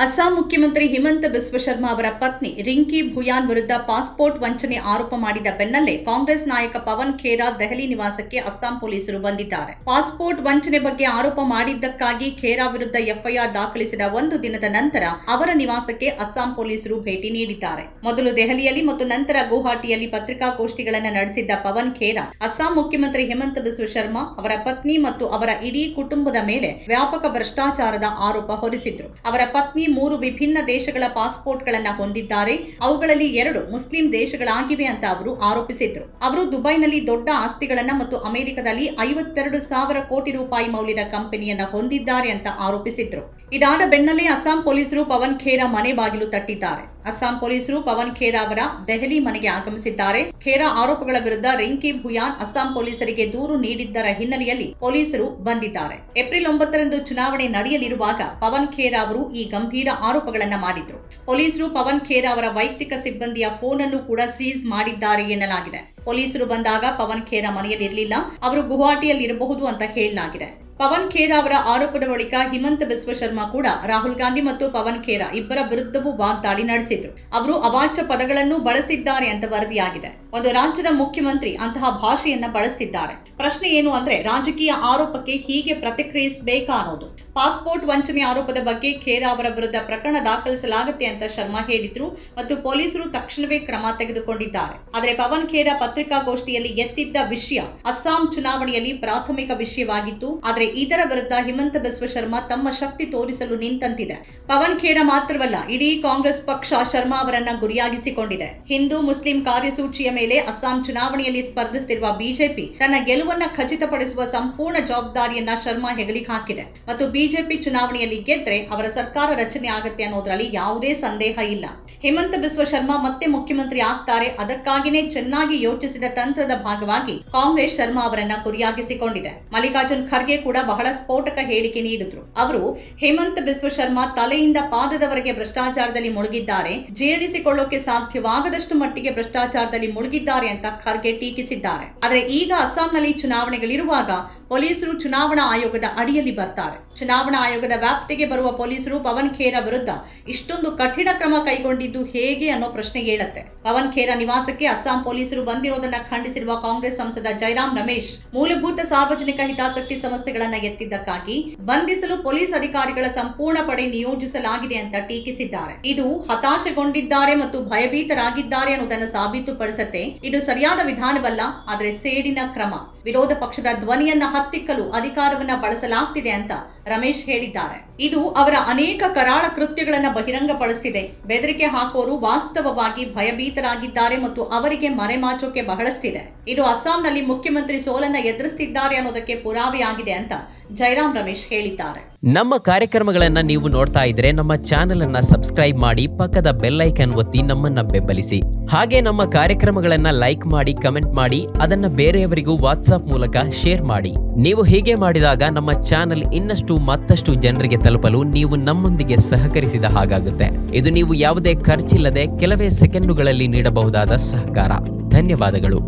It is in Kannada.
ಅಸ್ಸಾಂ ಮುಖ್ಯಮಂತ್ರಿ ಹಿಮಂತ ಬಿಸ್ವ ಶರ್ಮಾ ಅವರ ಪತ್ನಿ ರಿಂಕಿ ಭುಯಾನ್ ವಿರುದ್ಧ ಪಾಸ್ಪೋರ್ಟ್ ವಂಚನೆ ಆರೋಪ ಮಾಡಿದ ಬೆನ್ನಲ್ಲೇ ಕಾಂಗ್ರೆಸ್ ನಾಯಕ ಪವನ್ ಖೇರಾ ದೆಹಲಿ ನಿವಾಸಕ್ಕೆ ಅಸ್ಸಾಂ ಪೊಲೀಸರು ಬಂದಿದ್ದಾರೆ. ಪಾಸ್ಪೋರ್ಟ್ ವಂಚನೆ ಬಗ್ಗೆ ಆರೋಪ ಮಾಡಿದ್ದಕ್ಕಾಗಿ ಖೇರಾ ವಿರುದ್ಧ ಎಫ್ಐಆರ್ ದಾಖಲಿಸಿದ ಒಂದು ದಿನದ ನಂತರ ಅವರ ನಿವಾಸಕ್ಕೆ ಅಸ್ಸಾಂ ಪೊಲೀಸರು ಭೇಟಿ ನೀಡಿದ್ದಾರೆ. ಮೊದಲು ದೆಹಲಿಯಲ್ಲಿ ಮತ್ತು ನಂತರ ಗುವಾಹಟಿಯಲ್ಲಿ ಪತ್ರಿಕಾಗೋಷ್ಠಿಗಳನ್ನು ನಡೆಸಿದ್ದ ಪವನ್ ಖೇರಾ ಅಸ್ಸಾಂ ಮುಖ್ಯಮಂತ್ರಿ ಹಿಮಂತ ಬಿಸ್ವ ಶರ್ಮಾ ಅವರ ಪತ್ನಿ ಮತ್ತು ಅವರ ಇಡೀ ಕುಟುಂಬದ ಮೇಲೆ ವ್ಯಾಪಕ ಭ್ರಷ್ಟಾಚಾರದ ಆರೋಪ ಹೊರಿಸಿದ್ರು. ಅವರ ಪತ್ನಿ 3 ವಿಭಿನ್ನ ದೇಶಗಳ ಪಾಸ್ಪೋರ್ಟ್ಗಳನ್ನು ಹೊಂದಿದ್ದಾರೆ. ಅವುಗಳಲ್ಲಿ 2 ಮುಸ್ಲಿಂ ದೇಶಗಳಾಗಿವೆ ಅಂತ ಅವರು ಆರೋಪಿಸಿದ್ರು. ಅವರು ದುಬೈನಲ್ಲಿ ದೊಡ್ಡ ಆಸ್ತಿಗಳನ್ನ ಮತ್ತು ಅಮೆರಿಕದಲ್ಲಿ 52,000 ಕೋಟಿ ರೂಪಾಯಿ ಮೌಲ್ಯದ ಕಂಪನಿಯನ್ನ ಹೊಂದಿದ್ದಾರೆ ಅಂತ ಆರೋಪಿಸಿದ್ರು. ಇದಾದ ಬೆನ್ನಲ್ಲೇ ಅಸ್ಸಾಂ ಪೊಲೀಸರು ಪವನ್ ಖೇರಾ ಮನೆ ಬಾಗಿಲು ತಟ್ಟಿದ್ದಾರೆ. ಅಸ್ಸಾಂ ಪೊಲೀಸರು ಪವನ್ ಖೇರಾ ಅವರ ದೆಹಲಿ ಮನೆಗೆ ಆಗಮಿಸಿದ್ದಾರೆ. ಖೇರಾ ಆರೋಪಗಳ ವಿರುದ್ಧ ರಿಂಕಿ ಭುಯಾನ್ ಅಸ್ಸಾಂ ಪೊಲೀಸರಿಗೆ ದೂರು ನೀಡಿದ್ದರ ಹಿನ್ನೆಲೆಯಲ್ಲಿ ಪೊಲೀಸರು ಬಂದಿದ್ದಾರೆ. ಏಪ್ರಿಲ್ 9ರಂದು ಚುನಾವಣೆ ನಡೆಯಲಿರುವಾಗ ಪವನ್ ಖೇರಾ ಅವರು ಈ ಗಂಭೀರ ಆರೋಪಗಳನ್ನು ಮಾಡಿದ್ರು. ಪೊಲೀಸರು ಪವನ್ ಖೇರಾ ಅವರ ವೈಯಕ್ತಿಕ ಸಿಬ್ಬಂದಿಯ ಫೋನ್ ಅನ್ನು ಕೂಡ ಸೀಸ್ ಮಾಡಿದ್ದಾರೆ ಎನ್ನಲಾಗಿದೆ. ಪೊಲೀಸರು ಬಂದಾಗ ಪವನ್ ಖೇರಾ ಮನೆಯಲ್ಲಿರಲಿಲ್ಲ, ಅವರು ಗುವಾಹಟಿಯಲ್ಲಿರಬಹುದು ಅಂತ ಹೇಳಲಾಗಿದೆ. ಪವನ್ ಖೇರಾ ಅವರ ಆರೋಪದ ಬಳಿಕ ಹಿಮಂತ ಬಿಸ್ವ ಶರ್ಮಾ ಕೂಡ ರಾಹುಲ್ ಗಾಂಧಿ ಮತ್ತು ಪವನ್ ಖೇರಾ ಇಬ್ಬರ ವಿರುದ್ಧವೂ ವಾಗ್ದಾಳಿ ನಡೆಸಿದ್ರು. ಅವರು ಅವಾಚ್ಯ ಪದಗಳನ್ನು ಬಳಸಿದ್ದಾರೆ ಅಂತ ವರದಿಯಾಗಿದೆ. ಒಂದು ರಾಜ್ಯದ ಮುಖ್ಯಮಂತ್ರಿ ಅಂತಹ ಭಾಷೆಯನ್ನ ಬಳಸುತ್ತಿದ್ದಾರೆ. ಪ್ರಶ್ನೆ ಏನು ಅಂದ್ರೆ, ರಾಜಕೀಯ ಆರೋಪಕ್ಕೆ ಹೀಗೆ ಪ್ರತಿಕ್ರಿಯಿಸಬೇಕಾ ಅನ್ನೋದು. ಪಾಸ್ಪೋರ್ಟ್ ವಂಚನೆ ಆರೋಪದ ಬಗ್ಗೆ ಖೇರಾ ಅವರ ವಿರುದ್ಧ ಪ್ರಕರಣ ದಾಖಲಿಸಲಾಗುತ್ತೆ ಅಂತ ಶರ್ಮಾ ಹೇಳಿದ್ರು ಮತ್ತು ಪೊಲೀಸರು ತಕ್ಷಣವೇ ಕ್ರಮ ತೆಗೆದುಕೊಂಡಿದ್ದಾರೆ. ಆದರೆ ಪವನ್ ಖೇರಾ ಪತ್ರಿಕಾಗೋಷ್ಠಿಯಲ್ಲಿ ಎತ್ತಿದ್ದ ವಿಷಯ ಅಸ್ಸಾಂ ಚುನಾವಣೆಯಲ್ಲಿ ಪ್ರಾಥಮಿಕ ವಿಷಯವಾಗಿತ್ತು. ಆದರೆ ಇದರ ವಿರುದ್ಧ ಹಿಮಂತ ಬಿಸ್ವ ಶರ್ಮಾ ತಮ್ಮ ಶಕ್ತಿ ತೋರಿಸಲು ನಿಂತಂತಿದೆ. ಪವನ್ ಖೇರಾ ಮಾತ್ರವಲ್ಲ, ಇಡೀ ಕಾಂಗ್ರೆಸ್ ಪಕ್ಷ ಶರ್ಮಾ ಅವರನ್ನ ಗುರಿಯಾಗಿಸಿಕೊಂಡಿದೆ. ಹಿಂದೂ ಮುಸ್ಲಿಂ ಕಾರ್ಯಸೂಚಿಯ ಮೇಲೆ ಅಸ್ಸಾಂ ಚುನಾವಣೆಯಲ್ಲಿ ಸ್ಪರ್ಧಿಸುತ್ತಿರುವ ಬಿಜೆಪಿ ತನ್ನ ಗೆಲುವನ್ನ ಖಚಿತಪಡಿಸುವ ಸಂಪೂರ್ಣ ಜವಾಬ್ದಾರಿಯನ್ನ ಶರ್ಮಾ ಹೆಗಲಿಗೆ ಹಾಕಿದೆ ಮತ್ತು ಬಿಜೆಪಿ ಚುನಾವಣೆಯಲ್ಲಿ ಗೆದ್ರೆ ಅವರ ಸರ್ಕಾರ ರಚನೆ ಆಗುತ್ತೆ ಅನ್ನೋದ್ರಲ್ಲಿ ಯಾವುದೇ ಸಂದೇಹ ಇಲ್ಲ. ಹಿಮಂತ ಬಿಸ್ವ ಶರ್ಮಾ ಮತ್ತೆ ಮುಖ್ಯಮಂತ್ರಿ ಆಗ್ತಾರೆ. ಅದಕ್ಕಾಗಿನೇ ಚೆನ್ನಾಗಿ ಯೋಚಿಸಿದ ತಂತ್ರದ ಭಾಗವಾಗಿ ಕಾಂಗ್ರೆಸ್ ಶರ್ಮಾ ಅವರನ್ನ ಗುರಿಯಾಗಿಸಿಕೊಂಡಿದೆ. ಮಲ್ಲಿಕಾರ್ಜುನ್ ಖರ್ಗೆ ಕೂಡ ಬಹಳ ಸ್ಫೋಟಕ ಹೇಳಿಕೆ ನೀಡಿದ್ರು. ಅವರು ಹೇಮಂತ್ ಬಿಸ್ವ ಶರ್ಮಾ ತಲೆಯಿಂದ ಪಾದದವರೆಗೆ ಭ್ರಷ್ಟಾಚಾರದಲ್ಲಿ ಮುಳುಗಿದ್ದಾರೆ, ಜೀರ್ಣಿಸಿಕೊಳ್ಳೋಕೆ ಸಾಧ್ಯವಾಗದಷ್ಟು ಮಟ್ಟಿಗೆ ಭ್ರಷ್ಟಾಚಾರದಲ್ಲಿ ಮುಳುಗಿದ್ದಾರೆ ಅಂತ ಖರ್ಗೆ ಟೀಕಿಸಿದ್ದಾರೆ. ಆದರೆ ಈಗ ಅಸ್ಸಾಂನಲ್ಲಿ ಚುನಾವಣೆಗಳಿರುವಾಗ ಪೊಲೀಸರು ಚುನಾವಣಾ ಆಯೋಗದ ಅಡಿಯಲ್ಲಿ ಬರ್ತಾರೆ. ಚುನಾವಣಾ ಆಯೋಗದ ವ್ಯಾಪ್ತಿಗೆ ಬರುವ ಪೊಲೀಸರು ಪವನ್ ಖೇರಾ ವಿರುದ್ಧ ಇಷ್ಟೊಂದು ಕಠಿಣ ಕ್ರಮ ಕೈಗೊಂಡಿದ್ದು ಹೇಗೆ ಅನ್ನೋ ಪ್ರಶ್ನೆ ಏಳುತ್ತೆ. ಪವನ್ ಖೇರಾ ನಿವಾಸಕ್ಕೆ ಅಸ್ಸಾಂ ಪೊಲೀಸರು ಬಂದಿರೋದನ್ನ ಖಂಡಿಸಿರುವ ಕಾಂಗ್ರೆಸ್ ಸಂಸದ ಜೈರಾಮ್ ರಮೇಶ್, ಮೂಲಭೂತ ಸಾರ್ವಜನಿಕ ಹಿತಾಸಕ್ತಿ ಸಮಸ್ಯೆಗಳನ್ನ ಎತ್ತಿದ್ದಕ್ಕಾಗಿ ಬಂಧಿಸಲು ಪೊಲೀಸ್ ಅಧಿಕಾರಿಗಳ ಸಂಪೂರ್ಣ ಪಡೆ ನಿಯೋಜಿಸಲಾಗಿದೆ ಅಂತ ಟೀಕಿಸಿದ್ದಾರೆ. ಇದು ಹತಾಶೆಗೊಂಡಿದ್ದಾರೆ ಮತ್ತು ಭಯಭೀತರಾಗಿದ್ದಾರೆ ಅನ್ನೋದನ್ನು ಸಾಬೀತುಪಡಿಸುತ್ತೆ. ಇದು ಸರಿಯಾದ ವಿಧಾನವಲ್ಲ, ಆದರೆ ಸೇಡಿನ ಕ್ರಮ. ವಿರೋಧ ಪಕ್ಷದ ಧ್ವನಿಯನ್ನ ಹತ್ತಿಕ್ಕಲು ಅಧಿಕಾರವನ್ನ ಬಳಸಲಾಗ್ತಿದೆ ಅಂತ ರಮೇಶ್ ಹೇಳಿದ್ದಾರೆ. ಇದು ಅವರ ಅನೇಕ ಕರಾಳ ಕೃತ್ಯಗಳನ್ನ ಬಹಿರಂಗಪಡಿಸುತ್ತಿದೆ. ಬೆದರಿಕೆ ಹಾಕೋರು ವಾಸ್ತವವಾಗಿ ಭಯಭೀತರಾಗಿದ್ದಾರೆ ಮತ್ತು ಅವರಿಗೆ ಮರೆಮಾಚೋಕೆ ಬಹಳಷ್ಟಿದೆ. ಇದು ಅಸ್ಸಾಂನಲ್ಲಿ ಮುಖ್ಯಮಂತ್ರಿ ಸೋಲನ್ನ ಎದುರಿಸುತ್ತಿದ್ದಾರೆ ಅನ್ನೋದಕ್ಕೆ ಪುರಾವೆಯಾಗಿದೆ ಅಂತ ಜೈರಾಮ್ ರಮೇಶ್ ಹೇಳಿದ್ದಾರೆ. ನಮ್ಮ ಕಾರ್ಯಕ್ರಮಗಳನ್ನ ನೀವು ನೋಡ್ತಾ ಇದ್ರೆ ನಮ್ಮ ಚಾನೆಲ್ ಅನ್ನ ಸಬ್ಸ್ಕ್ರೈಬ್ ಮಾಡಿ, ಪಕ್ಕದ ಬೆಲ್ ಐಕಾನ್ ಒತ್ತಿ ನಮ್ಮನ್ನ ಬೆಂಬಲಿಸಿ. ಹಾಗೆ ನಮ್ಮ ಕಾರ್ಯಕ್ರಮಗಳನ್ನ ಲೈಕ್ ಮಾಡಿ, ಕಮೆಂಟ್ ಮಾಡಿ, ಅದನ್ನ ಬೇರೆಯವರಿಗೂ ವಾಟ್ಸ್ಆಪ್ ಮೂಲಕ ಶೇರ್ ಮಾಡಿ. ನೀವು ಹೀಗೆ ಮಾಡಿದಾಗ ನಮ್ಮ ಚಾನೆಲ್ ಇನ್ನಷ್ಟು ಮತ್ತಷ್ಟು ಜನರಿಗೆ ತಲುಪಲು ನೀವು ನಮ್ಮೊಂದಿಗೆ ಸಹಕರಿಸಿದ ಹಾಗಾಗುತ್ತೆ. ಇದು ನೀವು ಯಾವುದೇ ಖರ್ಚಿಲ್ಲದೆ ಕೆಲವೇ ಸೆಕೆಂಡುಗಳಲ್ಲಿ ನೀಡಬಹುದಾದ ಸಹಕಾರ. ಧನ್ಯವಾದಗಳು.